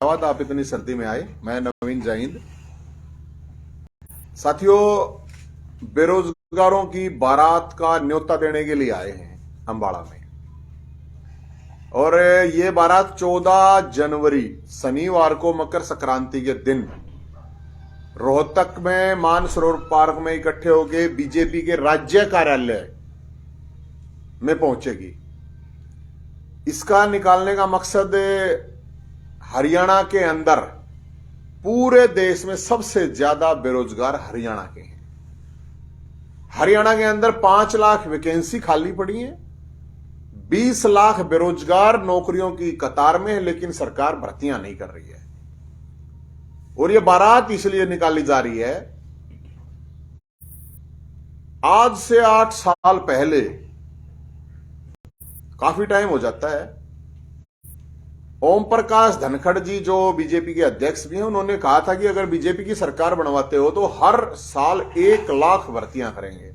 धन्यवाद आप इतनी सर्दी में आए। मैं नवीन जैन। साथियों, बेरोजगारों की बारात का न्योता देने के लिए आए हैं अंबाला में। और ये बारात 14 जनवरी शनिवार को मकर संक्रांति के दिन रोहतक में मानसरोवर पार्क में इकट्ठे होकर बीजेपी के राज्य कार्यालय में पहुंचेगी। इसका निकालने का मकसद हरियाणा के अंदर पूरे देश में सबसे ज्यादा बेरोजगार हरियाणा के हैं। हरियाणा के अंदर 5 लाख वैकेंसी खाली पड़ी है, 20 लाख बेरोजगार नौकरियों की कतार में है, लेकिन सरकार भर्तियां नहीं कर रही है। और यह बारात इसलिए निकाली जा रही है, आज से 8 साल पहले, काफी टाइम हो जाता है, ओम प्रकाश धनखड़ जी जो बीजेपी के अध्यक्ष भी हैं, उन्होंने कहा था कि अगर बीजेपी की सरकार बनवाते हो तो हर साल 1 लाख भर्तियां करेंगे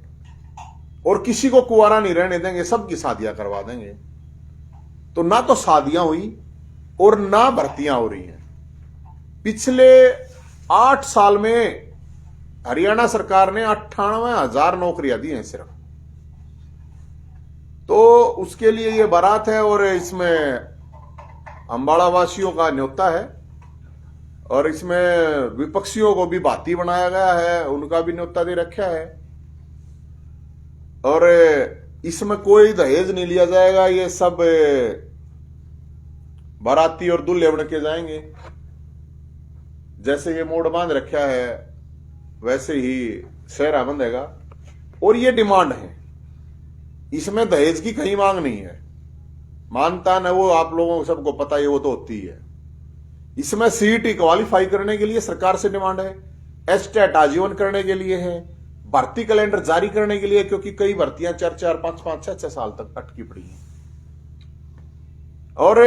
और किसी को कुंवारा नहीं रहने देंगे, सबकी शादियां करवा देंगे। तो ना तो शादियां हुई और ना भर्तियां हो रही हैं। पिछले 8 साल में हरियाणा सरकार ने 98,000 नौकरियां दी हैं सिर्फ। तो उसके लिए ये बारात है और इसमें अंबाला वासियों का न्योता है और इसमें विपक्षियों को भी बाती बनाया गया है, उनका भी न्योता दे रखा है। और इसमें कोई दहेज नहीं लिया जाएगा, ये सब बाराती और दूल्हे बन के जाएंगे। जैसे ये मोड़ बांध रखा है वैसे ही सेहरा बंधेगा। और ये डिमांड है, इसमें दहेज की कहीं मांग नहीं है। मानता न वो आप लोगों को सबको पता है, वो तो होती है। इसमें सीईटी क्वालिफाई करने के लिए सरकार से डिमांड है, एस्टेट आजीवन करने के लिए है, भर्ती कैलेंडर जारी करने के लिए, क्योंकि कई भर्तियां 4-4, 5-5, 6-6 साल तक अटकी पड़ी हैं। और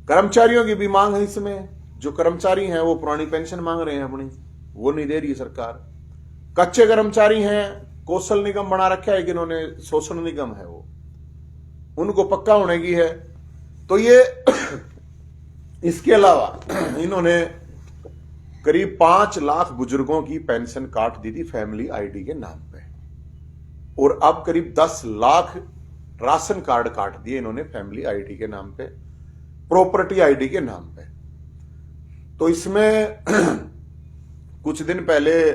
कर्मचारियों की भी मांग है। इसमें जो कर्मचारी हैं वो पुरानी पेंशन मांग रहे हैं अपनी, वो नहीं दे रही है सरकार। कच्चे कर्मचारी हैं, कौशल निगम बना रखा है कि इन्होंने, शोषण निगम है वो, उनको पक्का होने की है। तो ये इसके अलावा इन्होंने करीब 5 लाख बुजुर्गों की पेंशन काट दी थी फैमिली आईडी के नाम पे, और अब करीब 10 लाख राशन कार्ड काट दिए इन्होंने फैमिली आईडी के नाम पे, प्रॉपर्टी आईडी के नाम पे। तो इसमें कुछ दिन पहले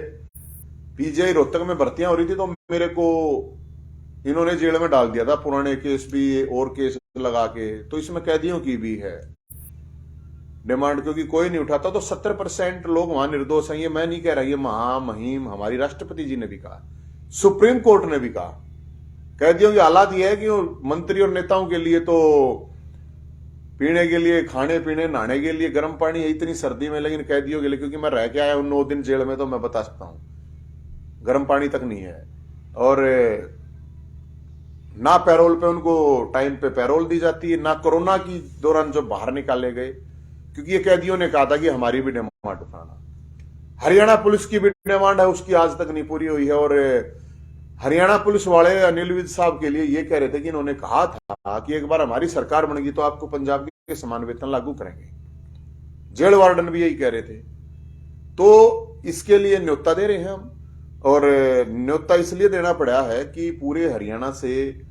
पीजीआई रोहतक में भर्तियां हो रही थी, तो मेरे को इन्होंने जेल में डाल दिया था, पुराने केस भी और केस लगा के। तो इसमें कैदियों की भी है डिमांड, क्योंकि कोई नहीं उठाता। तो 70% लोग वहां निर्दोष हैं। ये मैं नहीं कह रहा, ये महामहिम हमारी राष्ट्रपति जी ने भी कहा, सुप्रीम कोर्ट ने भी कहा। कैदियों की हालात ये है कि मंत्री और नेताओं के लिए तो पीने के लिए, खाने पीने, नहाने के लिए गर्म पानी है इतनी सर्दी में, लेकिन कैदियों के लिए, क्योंकि मैं रह के आया हूं 9 दिन जेल में, तो मैं बता सकता हूं गर्म पानी तक नहीं है। और ना पैरोल पे उनको टाइम पे पैरोल दी जाती है, ना कोरोना की दौरान जो बाहर निकाले गए, क्योंकि ये कैदियों ने कहा था कि हमारी भी डिमांड उठाना। हरियाणा पुलिस की भी डिमांड है, उसकी आज तक नहीं पूरी हुई है। और हरियाणा पुलिस वाले अनिल विज साहब के लिए ये कह रहे थे कि इन्होंने कहा था कि एक बार हमारी सरकार बनेगी तो आपको पंजाब के समान वेतन लागू करेंगे। जेल वार्डन भी यही कह रहे थे। तो इसके लिए न्योता दे रहे हैं हम। और न्योता इसलिए देना पड़ा है कि पूरे हरियाणा से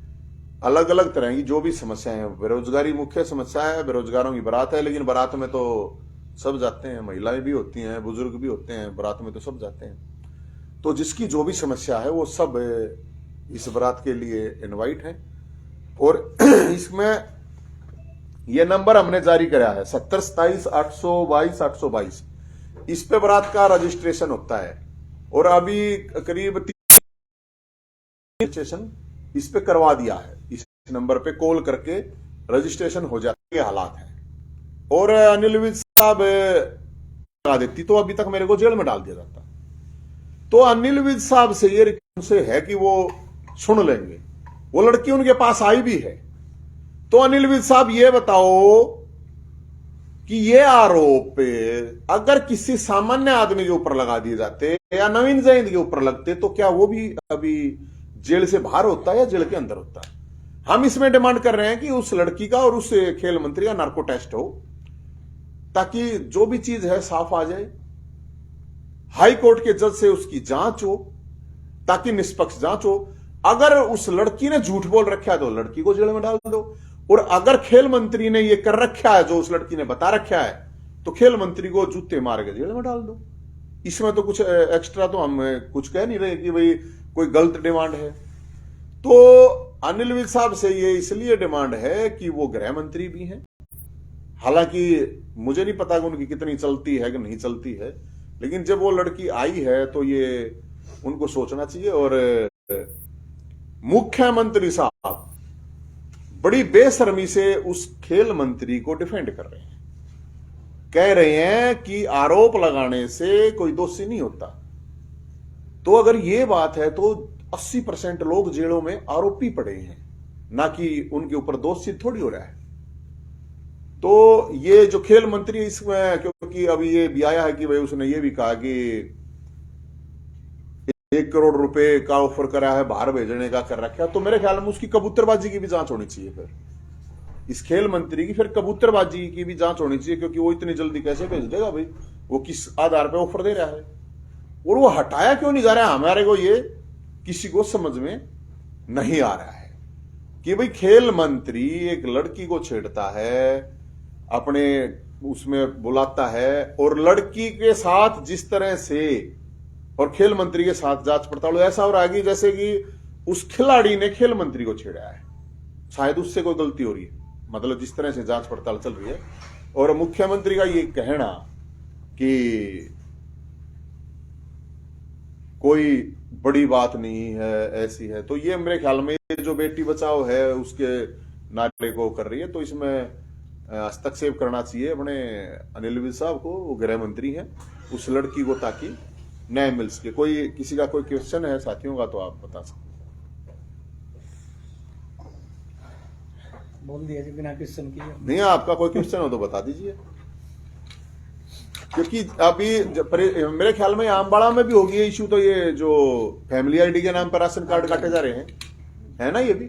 अलग अलग तरह की जो भी समस्याएं हैं, बेरोजगारी मुख्य समस्या है, बेरोजगारों की बारात है, लेकिन बारात में तो सब जाते हैं, महिलाएं भी होती हैं, बुजुर्ग भी होते हैं, बारात में तो सब जाते हैं। तो जिसकी जो भी समस्या है वो सब इस बारात के लिए इनवाइट है। और इसमें यह नंबर हमने जारी कराया है 7027-822-822। इस पे बारात का रजिस्ट्रेशन होता है और अभी करीब 3 रजिस्ट्रेशन इस पे करवा दिया है। इस नंबर पे कॉल करके रजिस्ट्रेशन हो जाने के हालात हैं। और अनिल विज साहब लगा देती तो अभी तक मेरे को जेल में डाल दिया जाता। तो अनिल विज साहब से ये रिक्वेस्ट है कि वो सुन लेंगे। वो लड़की उनके पास आई भी है। तो अनिल विज साहब ये बताओ कि ये आरोप अगर किसी सामान्य आदमी के ऊपर लगा दिए जाते या नवीन जैन के ऊपर लगते तो क्या वो भी अभी जेल से बाहर होता है या जेल के अंदर होता है? हम इसमें डिमांड कर रहे हैं कि उस लड़की का और उस खेल मंत्री का नार्को टेस्ट हो, ताकि जो भी चीज है साफ आ जाए, हाई कोर्ट के जज से उसकी जांच हो, ताकि निष्पक्ष जांच हो। अगर उस लड़की ने झूठ बोल रखा है तो लड़की को जेल में डाल दो, और अगर खेल मंत्री ने यह कर रखा है जो उस लड़की ने बता रखा है तो खेल मंत्री को जूते मार के जेल में डाल दो। इसमें तो कुछ एक्स्ट्रा तो हम कुछ कह नहीं रहे कि भाई कोई गलत डिमांड है। तो अनिल विज साहब से ये इसलिए डिमांड है कि वो गृह मंत्री भी हैं। हालांकि मुझे नहीं पता कि उनकी कितनी चलती है कि नहीं चलती है, लेकिन जब वो लड़की आई है तो ये उनको सोचना चाहिए। और मुख्यमंत्री साहब बड़ी बेशर्मी से उस खेल मंत्री को डिफेंड कर रहे हैं, कह रहे हैं कि आरोप लगाने से कोई दोषी नहीं होता। तो अगर ये बात है तो 80% लोग जेलों में आरोपी पड़े हैं, ना कि उनके ऊपर दोष सिद्ध थोड़ी हो रहा है। तो ये जो खेल मंत्री इसमें, क्योंकि अभी ये भी आया है कि भाई उसने ये भी कहा कि 1 करोड़ रुपए का ऑफर करा है, बाहर भेजने का कर रखा है, तो मेरे ख्याल में उसकी कबूतरबाजी की भी जांच होनी चाहिए। फिर इस खेल मंत्री की फिर कबूतरबाजी की भी जांच होनी चाहिए, क्योंकि वो इतनी जल्दी कैसे भेज देगा भाई, वो किस आधार पे ऑफर दे रहा है और वो हटाया क्यों नहीं जा रहा है, हमारे को ये किसी को समझ में नहीं आ रहा है कि भाई खेल मंत्री एक लड़की को छेड़ता है, अपने उसमें बुलाता है, और लड़की के साथ जिस तरह से और खेल मंत्री के साथ जांच पड़ताल ऐसा हो रहा है कि जैसे कि उस खिलाड़ी ने खेल मंत्री को छेड़ा है, शायद उससे कोई गलती हो रही है, मतलब जिस तरह से जांच पड़ताल चल रही है। और मुख्यमंत्री का ये कहना कि कोई बड़ी बात नहीं है, ऐसी है, तो ये मेरे ख्याल में जो बेटी बचाओ है उसके नारे को कर रही है। तो इसमें हस्तक्षेप करना चाहिए अपने अनिल विज साहब को, वो गृह मंत्री हैं, उस लड़की को, ताकि न्याय मिल सके। कोई किसी का कोई क्वेश्चन है साथियों का तो आप बता सकते। बोल दिया जी बिना क्वेश्चन किए। नहीं, आपका कोई क्वेश्चन हो तो बता दीजिए, क्योंकि अभी मेरे ख्याल में आमबाड़ा में भी होगी ये इश्यू। तो ये जो फैमिली आईडी के नाम पर राशन कार्ड काटे जा रहे हैं, है ना, ये भी।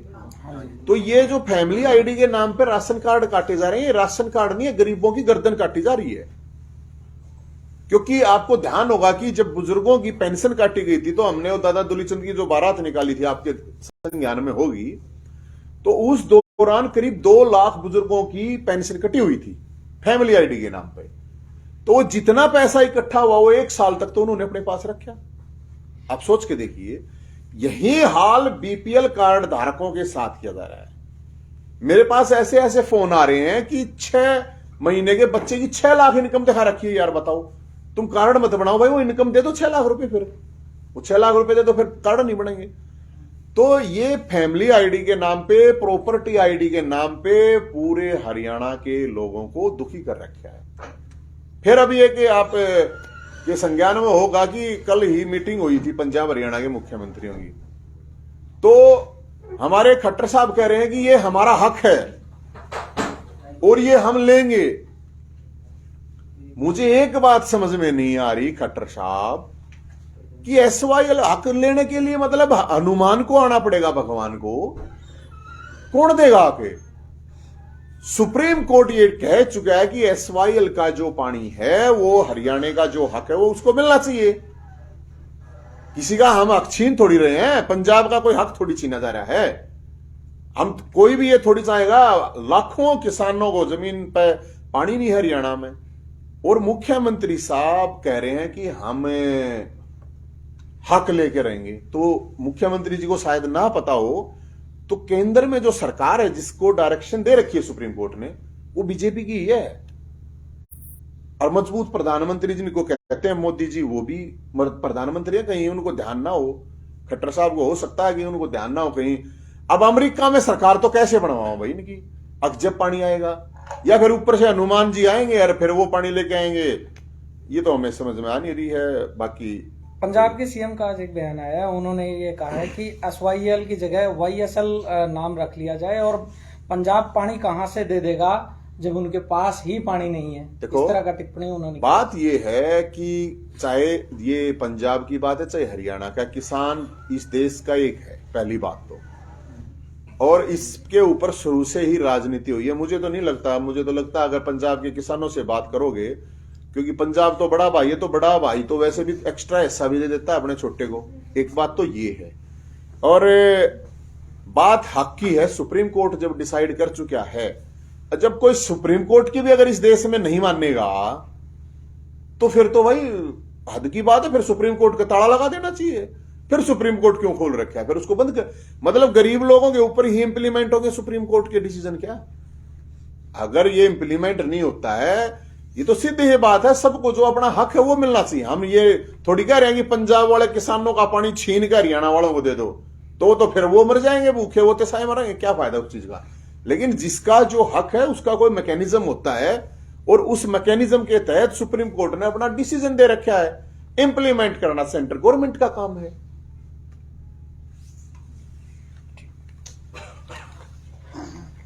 तो ये जो फैमिली आईडी के नाम पर राशन कार्ड काटे जा रहे हैं, ये राशन कार्ड नहीं है, गरीबों की गर्दन काटी जा रही है। क्योंकि आपको ध्यान होगा कि जब बुजुर्गों की पेंशन काटी गई थी तो हमने वो दादा दुलीचंद की जो बारात निकाली थी, आपके संज्ञान में होगी, तो उस दौरान करीब 2 लाख बुजुर्गों की पेंशन कटी हुई थी फैमिली आईडी के नाम पे। तो जितना पैसा इकट्ठा हुआ वो 1 साल तक तो उन्होंने अपने पास रखा। आप सोच के देखिए, यही हाल बीपीएल कार्ड धारकों के साथ किया जा रहा है। मेरे पास ऐसे ऐसे फोन आ रहे हैं कि 6 महीने के बच्चे की 6 लाख इनकम दिखा रखी है। यार बताओ, तुम कार्ड मत बनाओ भाई, वो इनकम दे दो 6 लाख रुपए, फिर वो 6 लाख रुपए दे दो, फिर कार्ड नहीं बनेंगे। तो ये फैमिली आईडी के नाम पे, प्रॉपर्टी आईडी के नाम पे पूरे हरियाणा के लोगों को दुखी कर रखा है। फिर अभी ये कि आप ये संज्ञान में होगा कि कल ही मीटिंग हुई थी पंजाब हरियाणा के मुख्यमंत्रियों की, तो हमारे खट्टर साहब कह रहे हैं कि ये हमारा हक है और ये हम लेंगे। मुझे एक बात समझ में नहीं आ रही खट्टर साहब कि एसवाईएल हक लेने के लिए मतलब हनुमान को आना पड़ेगा, भगवान को कौन देगा आके? सुप्रीम कोर्ट ये कह चुका है कि एसवाईएल का जो पानी है वो हरियाणा का जो हक है वो उसको मिलना चाहिए। किसी का हम हक छीन थोड़ी रहे हैं, पंजाब का कोई हक थोड़ी छीना जा रहा है। हम कोई भी ये थोड़ी चाहेगा, लाखों किसानों को जमीन पे पानी नहीं है हरियाणा में, और मुख्यमंत्री साहब कह रहे हैं कि हम हक लेके रहेंगे। तो मुख्यमंत्री जी को शायद ना पता हो, तो केंद्र में जो सरकार है जिसको डायरेक्शन दे रखी है सुप्रीम कोर्ट ने, वो बीजेपी की ही है। और मजबूत प्रधानमंत्री जिनको कहते हैं मोदी जी, वो भी प्रधानमंत्री है। कहीं उनको ध्यान ना हो, खट्टर साहब को हो सकता है कि उनको ध्यान ना हो कहीं। अब अमेरिका में सरकार तो कैसे बनवाओ भाई इनकी, अब जब पानी आएगा, या फिर ऊपर से हनुमान जी आएंगे और फिर वो पानी लेके आएंगे, ये तो हमें समझ में आ नहीं रही है। बाकी पंजाब के सीएम का आज एक बयान आया, उन्होंने ये कहा है कि एसवाईएल की जगह वाईएसएल नाम रख लिया जाए, और पंजाब पानी कहां से दे देगा जब उनके पास ही पानी नहीं है। देखो, इस तरह का टिप्पणी उन्होंने। बात ये है कि चाहे ये पंजाब की बात है चाहे हरियाणा का, किसान इस देश का एक है। पहली बात तो और इसके ऊपर शुरू से ही राजनीति हुई है। मुझे तो नहीं लगता, मुझे तो लगता अगर पंजाब के किसानों से बात करोगे, क्योंकि पंजाब तो बड़ा भाई है, तो बड़ा भाई तो वैसे भी एक्स्ट्रा हिस्सा भी दे देता है अपने छोटे को। एक बात तो ये है। और बात हक की है, सुप्रीम कोर्ट जब डिसाइड कर चुका है, जब कोई सुप्रीम कोर्ट की भी अगर इस देश में नहीं मानेगा तो फिर तो भाई हद की बात है, फिर सुप्रीम कोर्ट का ताला लगा देना चाहिए। फिर सुप्रीम कोर्ट क्यों खोल रखा है, फिर उसको बंद कर, मतलब गरीब लोगों के ऊपर ही इंप्लीमेंट होंगे सुप्रीम कोर्ट के डिसीजन। क्या अगर ये इंप्लीमेंट नहीं होता है, ये तो सीधी ही बात है, सबको जो अपना हक है वो मिलना चाहिए। हम ये थोड़ी कह रहे हैं कि पंजाब वाले किसानों का पानी छीन कर हरियाणा वालों को दे दो, तो फिर वो मर जाएंगे भूखे, वो तेसाए मरेंगे, क्या फायदा उस चीज का। लेकिन जिसका जो हक है उसका कोई मैकेनिज्म होता है, और उस मैकेनिज्म के तहत सुप्रीम कोर्ट ने अपना डिसीजन दे रखा है। इंप्लीमेंट करना सेंट्रल गवर्नमेंट का काम है।